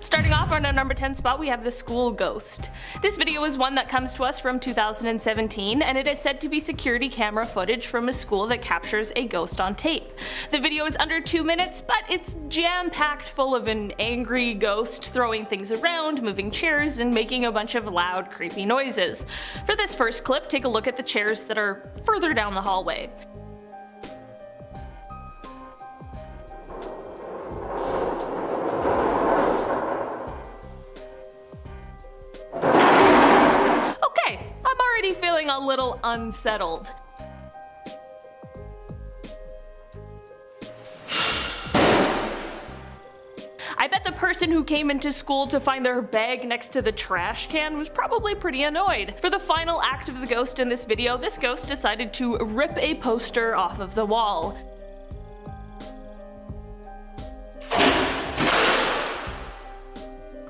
Starting off on our number 10 spot, we have the school ghost. This video is one that comes to us from 2017, and it is said to be security camera footage from a school that captures a ghost on tape. The video is under 2 minutes, but it's jam-packed full of an angry ghost throwing things around, moving chairs, and making a bunch of loud, creepy noises. For this first clip, take a look at the chairs that are further down the hallway. Feeling a little unsettled. I bet the person who came into school to find their bag next to the trash can was probably pretty annoyed. For the final act of the ghost in this video, this ghost decided to rip a poster off of the wall.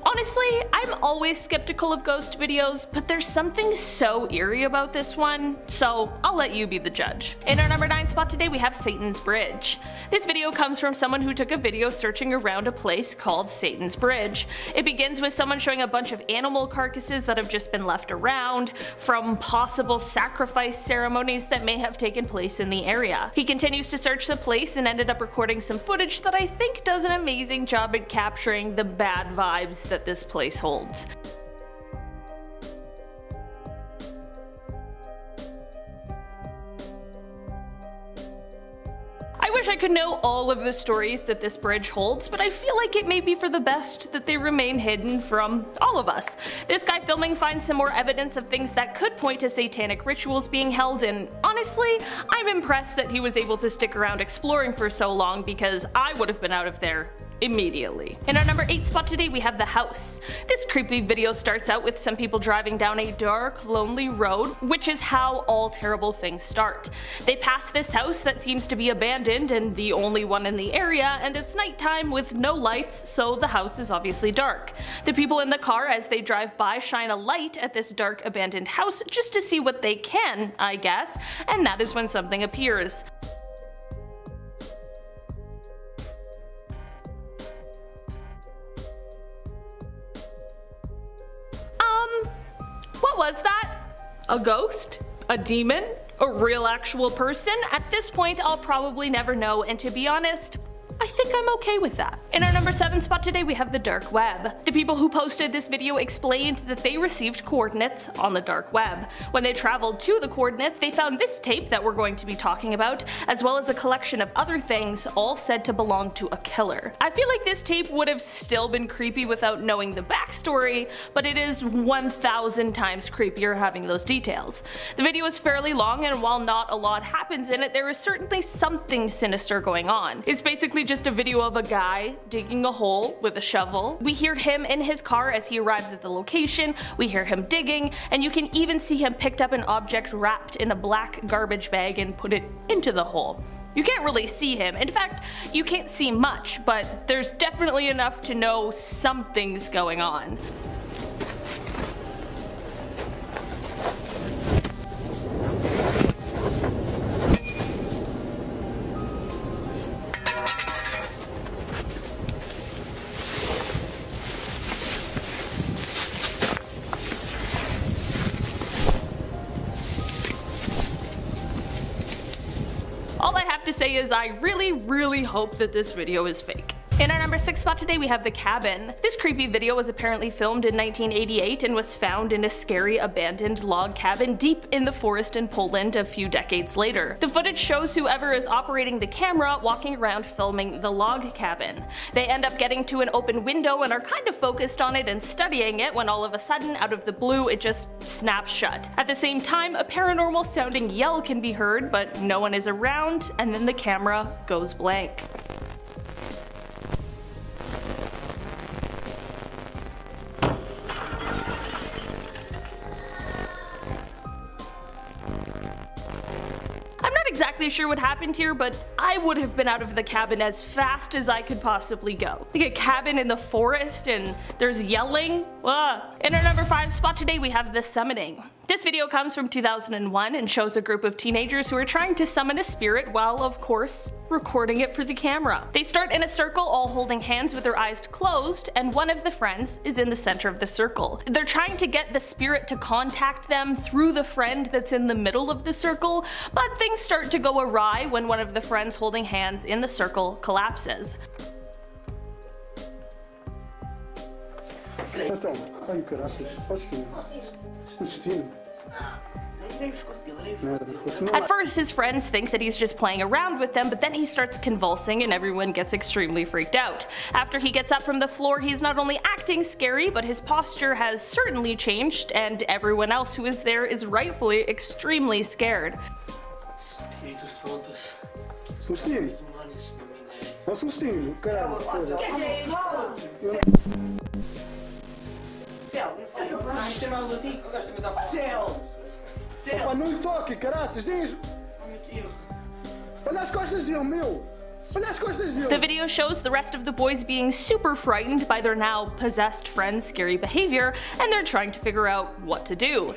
Honestly, I'm always skeptical of ghost videos, but there's something so eerie about this one, so I'll let you be the judge. In our number 9 spot today, we have Satan's Bridge. This video comes from someone who took a video searching around a place called Satan's Bridge. It begins with someone showing a bunch of animal carcasses that have just been left around, from possible sacrifice ceremonies that may have taken place in the area. He continues to search the place and ended up recording some footage that I think does an amazing job at capturing the bad vibes that this place holds. I wish I could know all of the stories that this bridge holds, but I feel like it may be for the best that they remain hidden from all of us. This guy filming finds some more evidence of things that could point to satanic rituals being held, and honestly, I'm impressed that he was able to stick around exploring for so long, because I would have been out of there immediately. In our number 8 spot today, we have the house. This creepy video starts out with some people driving down a dark, lonely road, which is how all terrible things start. They pass this house that seems to be abandoned and the only one in the area, and it's nighttime with no lights, so the house is obviously dark. The people in the car as they drive by shine a light at this dark abandoned house just to see what they can, I guess, and that is when something appears. What was that? A ghost? A demon? A real actual person? At this point, I'll probably never know, and to be honest, I think I'm okay with that. In our number 7 spot today, we have the dark web. The people who posted this video explained that they received coordinates on the dark web. When they traveled to the coordinates, they found this tape that we're going to be talking about, as well as a collection of other things, all said to belong to a killer. I feel like this tape would have still been creepy without knowing the backstory, but it is 1,000 times creepier having those details. The video is fairly long, and while not a lot happens in it, there is certainly something sinister going on. It's basically just a video of a guy digging a hole with a shovel. We hear him in his car as he arrives at the location, we hear him digging, and you can even see him picked up an object wrapped in a black garbage bag and put it into the hole. You can't really see him. In fact, you can't see much, but there's definitely enough to know something's going on. All I have to say is I really hope that this video is fake. In our number 6 spot today, we have the cabin. This creepy video was apparently filmed in 1988 and was found in a scary abandoned log cabin deep in the forest in Poland a few decades later. The footage shows whoever is operating the camera walking around filming the log cabin. They end up getting to an open window and are kind of focused on it and studying it when all of a sudden, out of the blue, it just snaps shut. At the same time, a paranormal sounding yell can be heard, but no one is around, and then the camera goes blank. Exactly sure what happened here, but I would have been out of the cabin as fast as I could possibly go. Like a cabin in the forest and there's yelling. Ugh. In our number 5 spot today, we have The Summoning. This video comes from 2001 and shows a group of teenagers who are trying to summon a spirit while, of course, recording it for the camera. They start in a circle all holding hands with their eyes closed, and one of the friends is in the center of the circle. They're trying to get the spirit to contact them through the friend that's in the middle of the circle, but things start to go awry when one of the friends holding hands in the circle collapses. At first, his friends think that he's just playing around with them, but then he starts convulsing and everyone gets extremely freaked out. After he gets up from the floor, he's not only acting scary, but his posture has certainly changed, and everyone else who is there is rightfully extremely scared. The video shows the rest of the boys being super frightened by their now possessed friend's scary behavior, and they're trying to figure out what to do.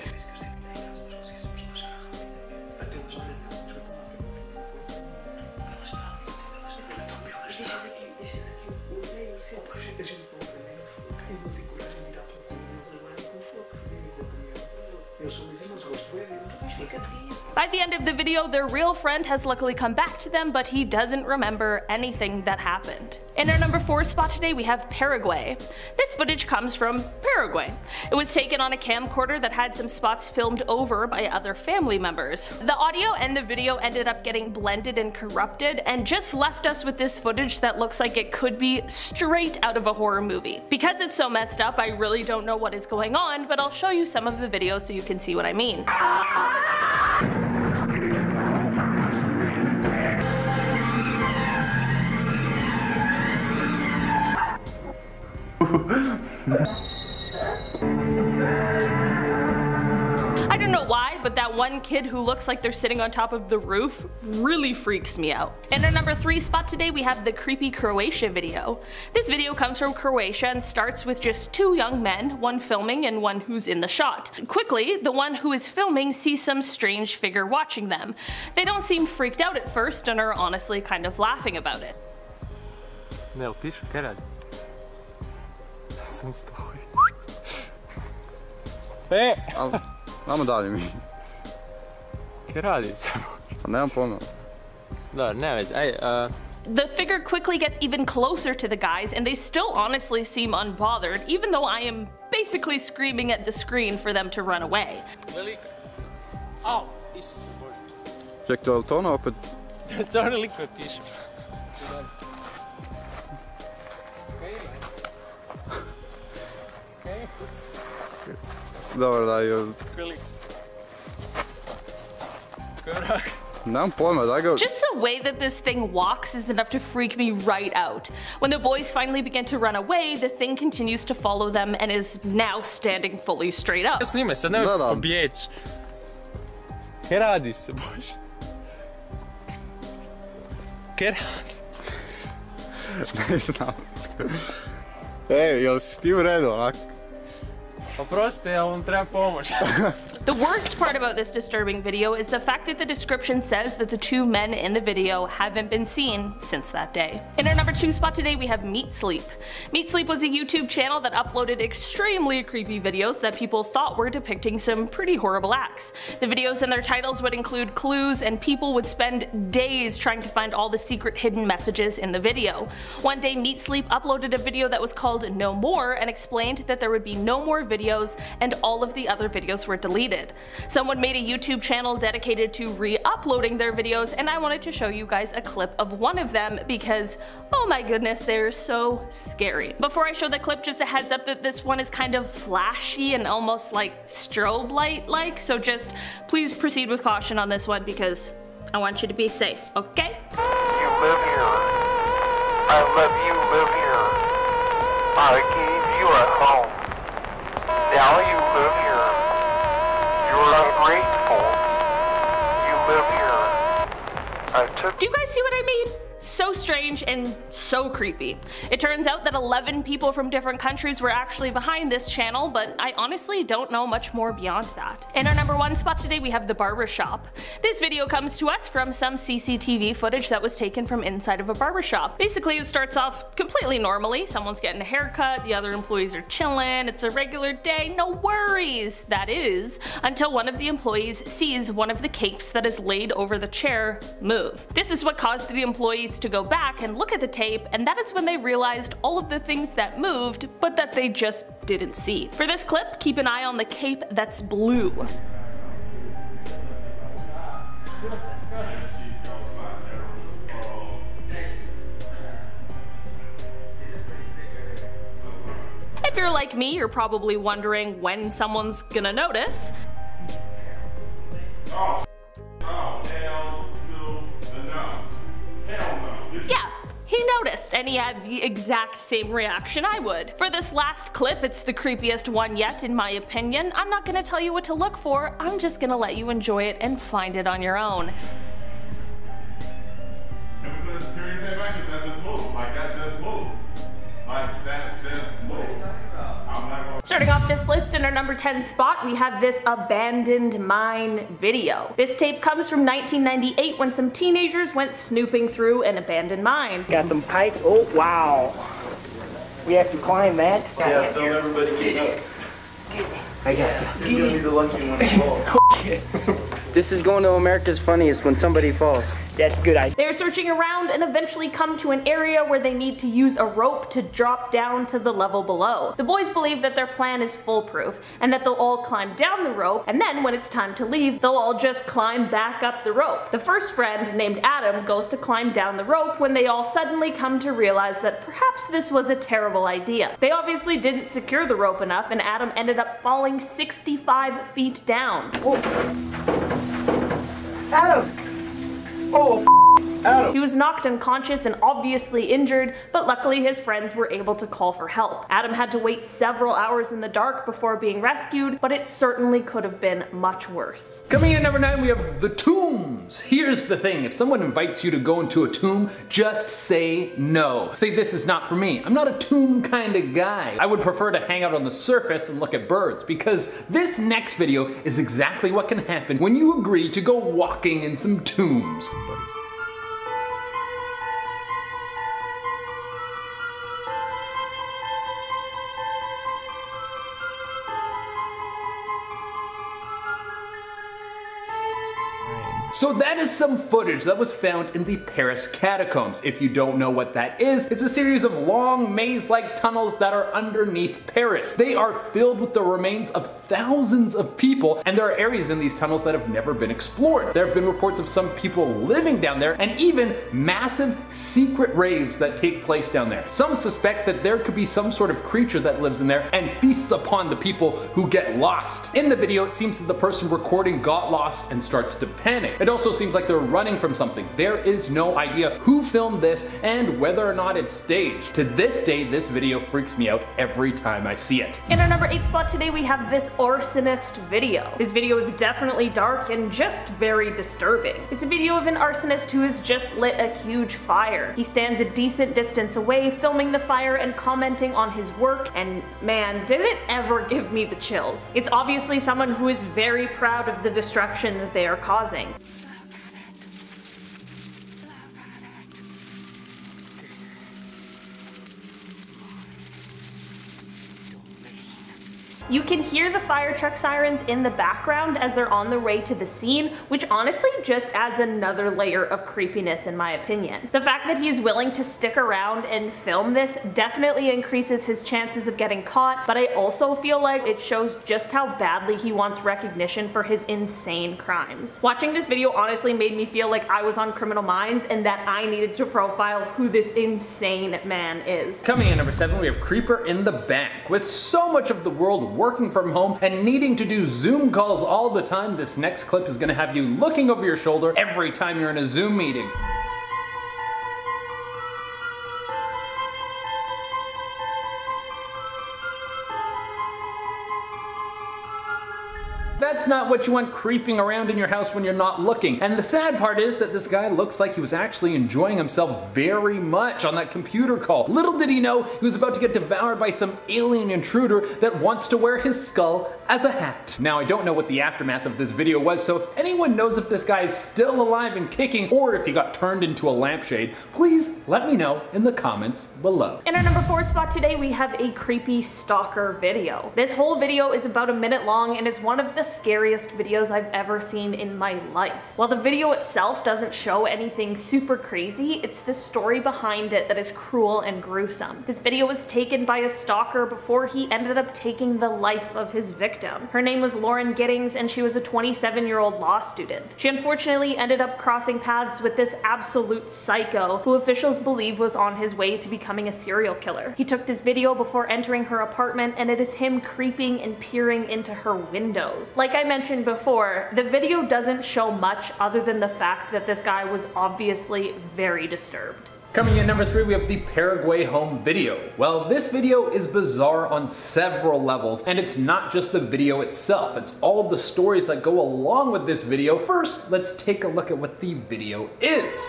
By the end of the video, their real friend has luckily come back to them, but he doesn't remember anything that happened. In our number 4 spot today, we have Paraguay. This footage comes from Paraguay. It was taken on a camcorder that had some spots filmed over by other family members. The audio and the video ended up getting blended and corrupted, and just left us with this footage that looks like it could be straight out of a horror movie. Because it's so messed up, I really don't know what is going on, but I'll show you some of the video so you can see what I mean. I don't know why, but that one kid who looks like they're sitting on top of the roof really freaks me out. In our number 3 spot today, we have the creepy Croatia video. This video comes from Croatia and starts with just 2 young men, one filming and one who's in the shot. Quickly, the one who is filming sees some strange figure watching them. They don't seem freaked out at first and are honestly kind of laughing about it. Ajmo dalje mi. Kaj radiš? Pa nemam pojma. Da, ne vezi, aj... The figure quickly gets even closer to the guys, and they still honestly seem unbothered, even though I am basically screaming at the screen for them to run away. Velika. Au, Isuse Bože. Ček, to je li to ono opet? To je lik koji piše. Dobar, daj. Nemam pojma, daj ga... Just the way that this thing walks is enough to freak me right out. When the boys finally begin to run away, the thing continues to follow them and is now standing fully straight up. Snimaj, sad nemoj pobjeći. Kaj radiš se, Bože? Kaj radiš? Ne znam. Ej, jel si ti u redu, onak? Oprosti, ja vam treba pomoć. The worst part about this disturbing video is the fact that the description says that the 2 men in the video haven't been seen since that day. In our number 2 spot today, we have Meatsleep. Meatsleep was a YouTube channel that uploaded extremely creepy videos that people thought were depicting some pretty horrible acts. The videos and their titles would include clues, and people would spend days trying to find all the secret hidden messages in the video. One day, Meatsleep uploaded a video that was called No More and explained that there would be no more videos and all of the other videos were deleted. Someone made a YouTube channel dedicated to re-uploading their videos, and I wanted to show you guys a clip of one of them because, oh my goodness, they're so scary. Before I show the clip, just a heads up that this one is kind of flashy and almost like strobe light-like, so just please proceed with caution on this one because I want you to be safe, okay? You live here. I let you live here. I gave you a home. Now you live here. You're ungrateful. You live here. I took... Do you guys see what I mean? So strange and so creepy. It turns out that 11 people from different countries were actually behind this channel, but I honestly don't know much more beyond that. In our number 1 spot today we have the Barbershop. This video comes to us from some CCTV footage that was taken from inside of a barbershop. Basically it starts off completely normally, someone's getting a haircut, the other employees are chilling, it's a regular day, no worries, that is, until one of the employees sees one of the capes that is laid over the chair move. This is what caused the employees to go back and look at the tape, and that is when they realized all of the things that moved, but that they just didn't see. For this clip, keep an eye on the cape that's blue. If you're like me, you're probably wondering when someone's gonna notice. Yeah, he noticed, and he had the exact same reaction I would. For this last clip, it's the creepiest one yet in my opinion. I'm not gonna tell you what to look for, I'm just gonna let you enjoy it and find it on your own. Can we put a security tape back? Because that just moved. Like that just moved. Like that just moved. Starting off this list in our number 10 spot, we have this abandoned mine video. This tape comes from 1998 when some teenagers went snooping through an abandoned mine. Got some pipes. Oh, wow. We have to climb that. Yeah, don't everybody get up. I got you. You're gonna be the lucky one to fall. This is going to America's Funniest when somebody falls. That's a good idea. They're searching around and eventually come to an area where they need to use a rope to drop down to the level below. The boys believe that their plan is foolproof and that they'll all climb down the rope, and then when it's time to leave, they'll all just climb back up the rope. The first friend, named Adam, goes to climb down the rope when they all suddenly come to realize that perhaps this was a terrible idea. They obviously didn't secure the rope enough, and Adam ended up falling 65 feet down. Oh. Adam! Oh, Adam. He was knocked unconscious and obviously injured, but luckily his friends were able to call for help. Adam had to wait several hours in the dark before being rescued, but it certainly could have been much worse. Coming in at number 9, we have the tombs. Here's the thing, if someone invites you to go into a tomb, just say no. Say, this is not for me. I'm not a tomb kind of guy. I would prefer to hang out on the surface and look at birds, because this next video is exactly what can happen when you agree to go walking in some tombs. So that is some footage that was found in the Paris catacombs. If you don't know what that is, it's a series of long maze-like tunnels that are underneath Paris. They are filled with the remains of thousands of people, and there are areas in these tunnels that have never been explored. There have been reports of some people living down there, and even massive secret raves that take place down there. Some suspect that there could be some sort of creature that lives in there and feasts upon the people who get lost. In the video, it seems that the person recording got lost and starts to panic. It also seems like they're running from something. There is no idea who filmed this and whether or not it's staged. To this day, this video freaks me out every time I see it. In our number 8 spot today, we have this arsonist video. This video is definitely dark and just very disturbing. It's a video of an arsonist who has just lit a huge fire. He stands a decent distance away, filming the fire and commenting on his work, and man, did it ever give me the chills. It's obviously someone who is very proud of the destruction that they are causing. You can hear the fire truck sirens in the background as they're on the way to the scene, which honestly just adds another layer of creepiness in my opinion. The fact that he is willing to stick around and film this definitely increases his chances of getting caught, but I also feel like it shows just how badly he wants recognition for his insane crimes. Watching this video honestly made me feel like I was on Criminal Minds and that I needed to profile who this insane man is. Coming in at number 7, we have Creeper in the Bank. With so much of the world working from home and needing to do Zoom calls all the time, this next clip is going to have you looking over your shoulder every time you're in a Zoom meeting. That's not what you want creeping around in your house when you're not looking. And the sad part is that this guy looks like he was actually enjoying himself very much on that computer call. Little did he know he was about to get devoured by some alien intruder that wants to wear his skull as a hat. Now, I don't know what the aftermath of this video was, so if anyone knows if this guy is still alive and kicking, or if he got turned into a lampshade, please let me know in the comments below. In our number 4 spot today, we have a creepy stalker video. This whole video is about a minute long and is one of the scariest videos I've ever seen in my life. While the video itself doesn't show anything super crazy, it's the story behind it that is cruel and gruesome. This video was taken by a stalker before he ended up taking the life of his victim. Her name was Lauren Giddings, and she was a 27-year-old law student. She unfortunately ended up crossing paths with this absolute psycho who officials believe was on his way to becoming a serial killer. He took this video before entering her apartment, and it is him creeping and peering into her windows. Like I mentioned before, the video doesn't show much other than the fact that this guy was obviously very disturbed. Coming in number 3, we have the Paraguay home video. Well, this video is bizarre on several levels, and it's not just the video itself, it's all the stories that go along with this video. First, let's take a look at what the video is.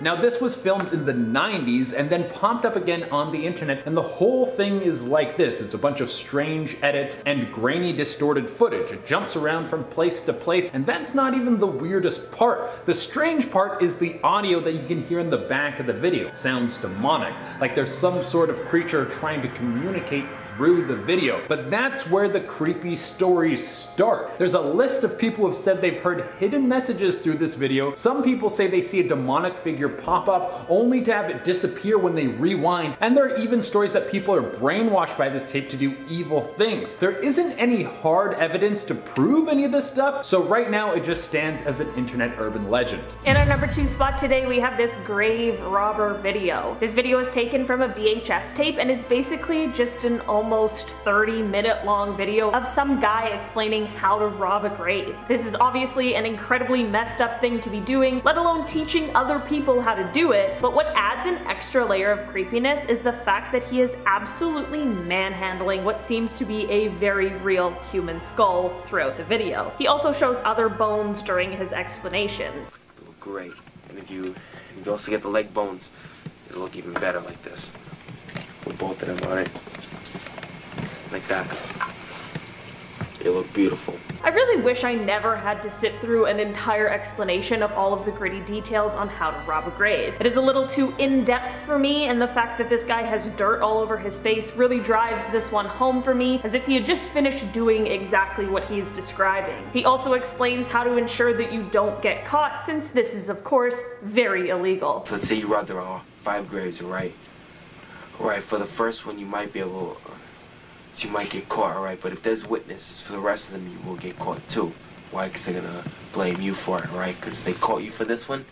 Now, this was filmed in the 90s and then popped up again on the internet, and the whole thing is like this. It's a bunch of strange edits and grainy, distorted footage. It jumps around from place to place, and that's not even the weirdest part. The strange part is the audio that you can hear in the back of the video. It sounds demonic, like there's some sort of creature trying to communicate through the video. But that's where the creepy stories start. There's a list of people who have said they've heard hidden messages through this video. Some people say they see a demonic figure pop up only to have it disappear when they rewind, and there are even stories that people are brainwashed by this tape to do evil things. There isn't any hard evidence to prove any of this stuff, so right now it just stands as an internet urban legend. In our number 2 spot today, we have this grave robber video. This video is taken from a VHS tape and is basically just an almost 30-minute long video of some guy explaining how to rob a grave. This is obviously an incredibly messed up thing to be doing, let alone teaching other people how to do it, but what adds an extra layer of creepiness is the fact that he is absolutely manhandling what seems to be a very real human skull throughout the video. He also shows other bones during his explanations. It'll look great, and if you also get the leg bones, it'll look even better like this. With both of them on it, like that. It'll look beautiful. I really wish I never had to sit through an entire explanation of all of the gritty details on how to rob a grave. It is a little too in-depth for me, and the fact that this guy has dirt all over his face really drives this one home for me, as if he had just finished doing exactly what he's describing. He also explains how to ensure that you don't get caught, since this is, of course, very illegal. Let's say you robbed there are 5 graves, right? Alright, for the first one you might be able you might get caught, alright? But if there's witnesses for the rest of them, you will get caught too. Why? Because they're gonna blame you for it, right? Because they caught you for this one,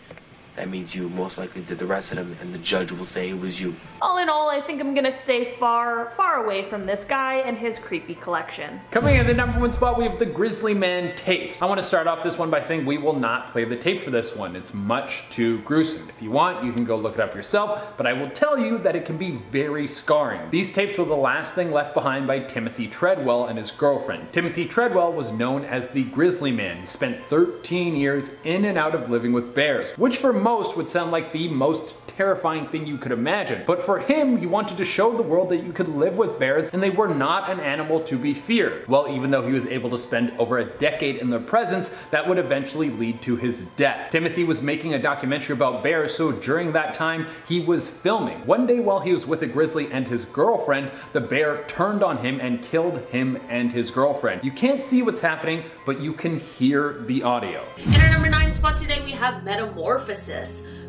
that means you most likely did the rest of them, and the judge will say it was you. All in all, I think I'm gonna stay far, far away from this guy and his creepy collection. Coming in at the number 1 spot, we have the Grizzly Man Tapes. I want to start off this one by saying we will not play the tape for this one. It's much too gruesome. If you want, you can go look it up yourself, but I will tell you that it can be very scarring. These tapes were the last thing left behind by Timothy Treadwell and his girlfriend. Timothy Treadwell was known as the Grizzly Man. He spent 13 years in and out of living with bears, which for most would sound like the most terrifying thing you could imagine. But for him, he wanted to show the world that you could live with bears and they were not an animal to be feared. Well, even though he was able to spend over a decade in their presence, that would eventually lead to his death. Timothy was making a documentary about bears, so during that time, he was filming. One day while he was with a grizzly and his girlfriend, the bear turned on him and killed him and his girlfriend. You can't see what's happening, but you can hear the audio. In our number 9 spot today, we have Metamorphosis.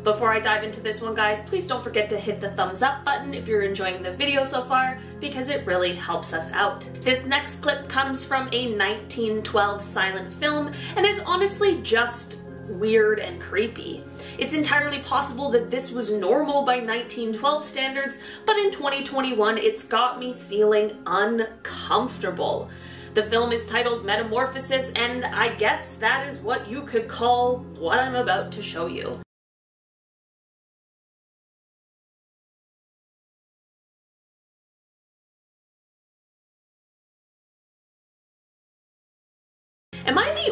Before I dive into this one, guys, please don't forget to hit the thumbs up button if you're enjoying the video so far, because it really helps us out. This next clip comes from a 1912 silent film and is honestly just weird and creepy. It's entirely possible that this was normal by 1912 standards, but in 2021 it's got me feeling uncomfortable. The film is titled Metamorphosis, and I guess that is what you could call what I'm about to show you.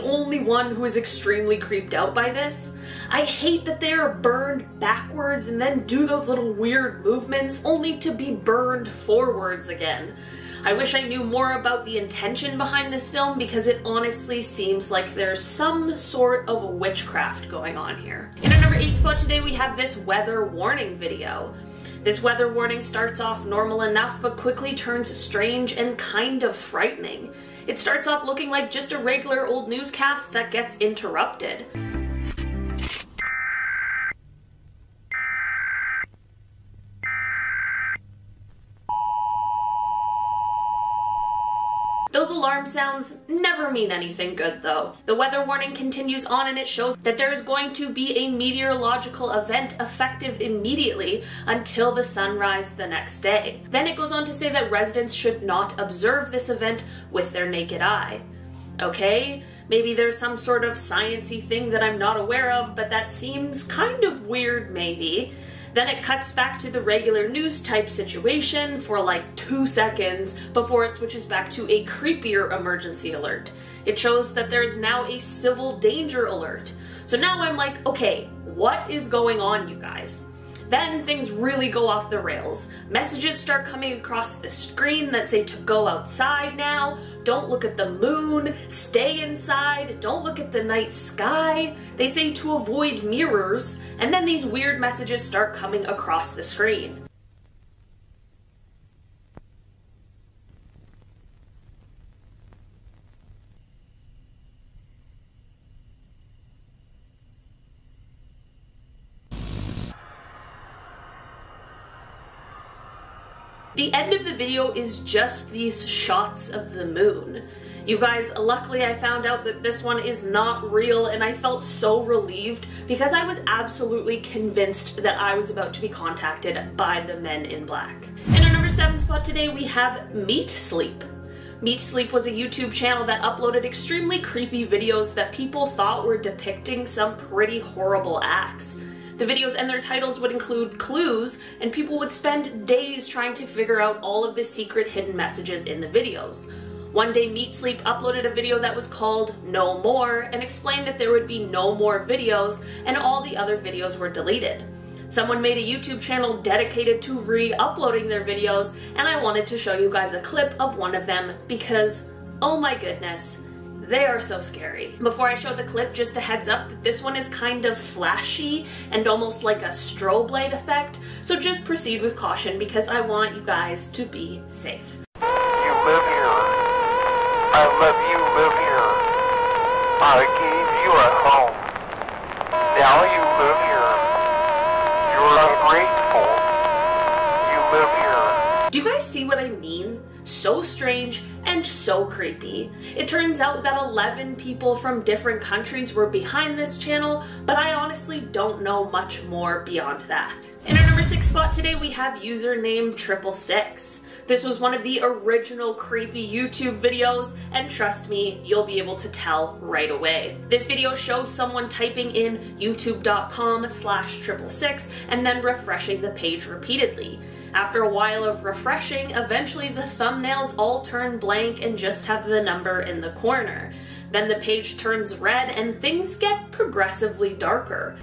only one who is extremely creeped out by this. I hate that they are burned backwards and then do those little weird movements only to be burned forwards again. I wish I knew more about the intention behind this film because it honestly seems like there's some sort of witchcraft going on here. In our number 8 spot today we have this weather warning video. This weather warning starts off normal enough but quickly turns strange and kind of frightening. It starts off looking like just a regular old newscast that gets interrupted. Those alarm sounds never mean anything good though. The weather warning continues on and it shows that there is going to be a meteorological event effective immediately until the sunrise the next day. Then it goes on to say that residents should not observe this event with their naked eye. Okay, maybe there's some sort of sciencey thing that I'm not aware of, but that seems kind of weird maybe. Then it cuts back to the regular news type situation for like 2 seconds before it switches back to a creepier emergency alert. It shows that there is now a civil danger alert. So now I'm like, okay, what is going on, you guys? Then things really go off the rails. Messages start coming across the screen that say to go outside now, don't look at the moon, stay inside, don't look at the night sky. They say to avoid mirrors, and then these weird messages start coming across the screen. The end of the video is just these shots of the moon. You guys, luckily I found out that this one is not real and I felt so relieved because I was absolutely convinced that I was about to be contacted by the men in black. In our number 7 spot today we have Meatsleep. Meatsleep was a YouTube channel that uploaded extremely creepy videos that people thought were depicting some pretty horrible acts. The videos and their titles would include clues, and people would spend days trying to figure out all of the secret hidden messages in the videos. One day Meatsleep uploaded a video that was called No More and explained that there would be no more videos and all the other videos were deleted. Someone made a YouTube channel dedicated to re-uploading their videos, and I wanted to show you guys a clip of one of them because, oh my goodness, they are so scary. Before I show the clip, just a heads up that this one is kind of flashy and almost like a strobe light effect, so just proceed with caution because I want you guys to be safe. You live here. I let you live here. I gave you a home. Now you live here. You're ungrateful. You live here. Do you guys see what I mean? So strange and so creepy. It turns out that 11 people from different countries were behind this channel, but I honestly don't know much more beyond that. In our number 6 spot today we have username 666. This was one of the original creepy YouTube videos, and trust me, you'll be able to tell right away. This video shows someone typing in youtube.com/666 and then refreshing the page repeatedly. After a while of refreshing, eventually the thumbnails all turn blank and just have the number in the corner. Then the page turns red and things get progressively darker.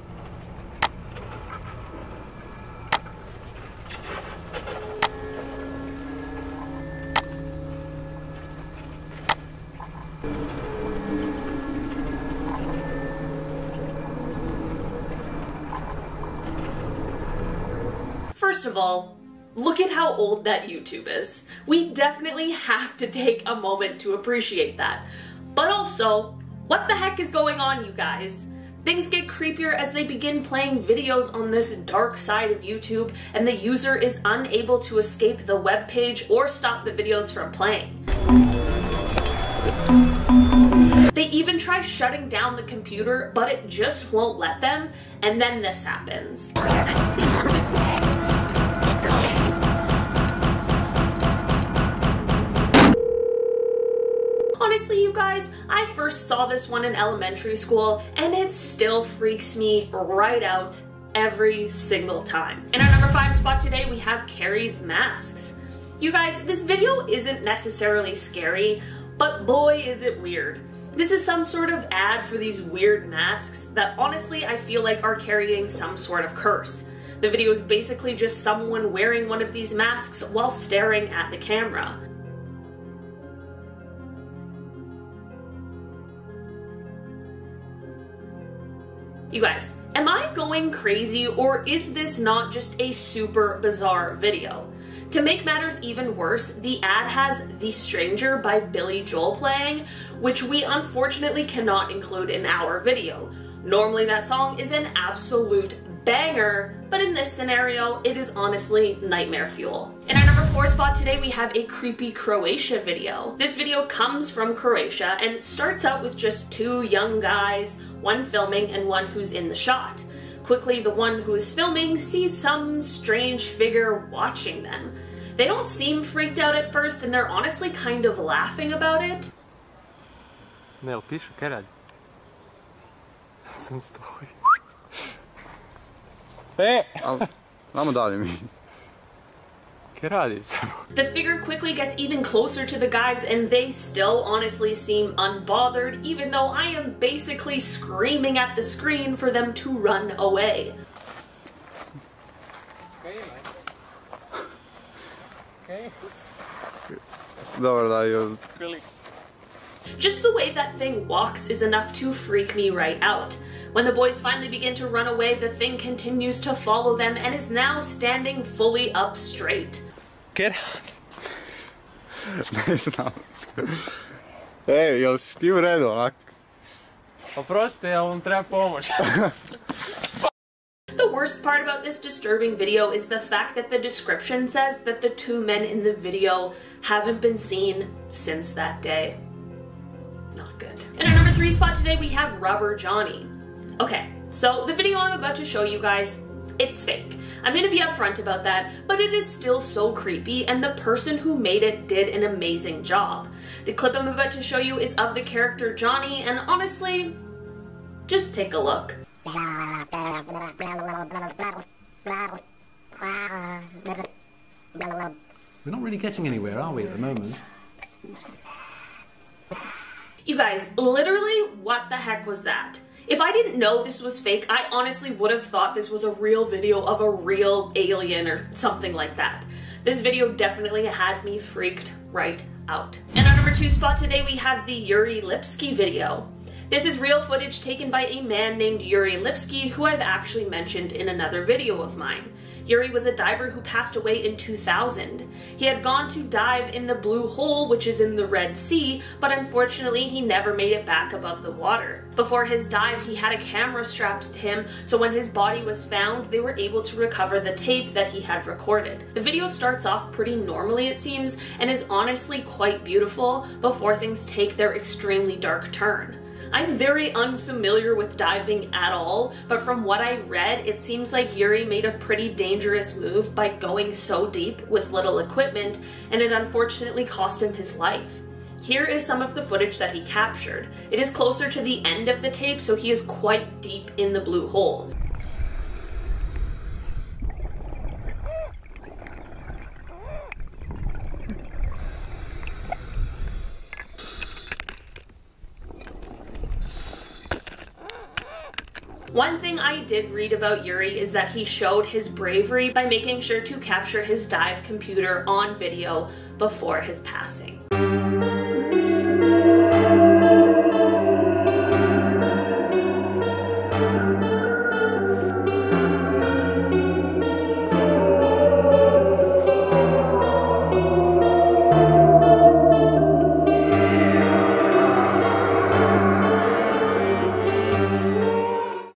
First of all, look at how old that YouTube is. We definitely have to take a moment to appreciate that. But also, what the heck is going on, you guys? Things get creepier as they begin playing videos on this dark side of YouTube and the user is unable to escape the web page or stop the videos from playing. They even try shutting down the computer, but it just won't let them, and then this happens. Honestly, you guys, I first saw this one in elementary school, and it still freaks me right out every single time. In our number 5 spot today, we have Carrie's Masks. You guys, this video isn't necessarily scary, but boy is it weird. This is some sort of ad for these weird masks that honestly I feel like are carrying some sort of curse. The video is basically just someone wearing one of these masks while staring at the camera. You guys, am I going crazy, or is this not just a super bizarre video? To make matters even worse, the ad has The Stranger by Billy Joel playing, which we unfortunately cannot include in our video. Normally that song is an absolute banger, but in this scenario, it is honestly nightmare fuel. In our number 4 spot today, we have a creepy Croatia video. This video comes from Croatia and starts out with just 2 young guys, one filming and one who's in the shot. Quickly, the one who is filming sees some strange figure watching them. They don't seem freaked out at first, and they're honestly kind of laughing about it. Ne, jel pišu, kaj radi? Sam stoji. Vamo dalje mi. Kaj radi samo? The figure quickly gets even closer to the guys, and they still honestly seem unbothered, even though I am basically screaming at the screen for them to run away. Dobro, daj. Just the way that thing walks is enough to freak me right out. When the boys finally begin to run away, the thing continues to follow them and is now standing fully up straight. Kaj Ne znam. Ej, jel si ti u redu onak? Oprosti, jel vam treba pomoć? The worst part about this disturbing video is the fact that the description says that the 2 men in the video haven't been seen since that day. Not good. In our number 3 spot today, we have Rubber Johnny. Okay, so the video I'm about to show you guys, it's fake. I'm gonna be upfront about that, but it is still so creepy, and the person who made it did an amazing job. The clip I'm about to show you is of the character Johnny, and honestly, just take a look. We're not really getting anywhere, are we, at the moment? You guys, literally, what the heck was that? If I didn't know this was fake, I honestly would have thought this was a real video of a real alien or something like that. This video definitely had me freaked right out. In our number 2 spot today, we have the Yuri Lipsky video. This is real footage taken by a man named Yuri Lipsky, who I've actually mentioned in another video of mine. Yuri was a diver who passed away in 2000. He had gone to dive in the Blue Hole, which is in the Red Sea, but unfortunately he never made it back above the water. Before his dive, he had a camera strapped to him, so when his body was found, they were able to recover the tape that he had recorded. The video starts off pretty normally, it seems, and is honestly quite beautiful before things take their extremely dark turn. I'm very unfamiliar with diving at all, but from what I read, it seems like Yuri made a pretty dangerous move by going so deep with little equipment, and it unfortunately cost him his life. Here is some of the footage that he captured. It is closer to the end of the tape, so he is quite deep in the Blue Hole. One thing I did read about Yuri is that he showed his bravery by making sure to capture his dive computer on video before his passing.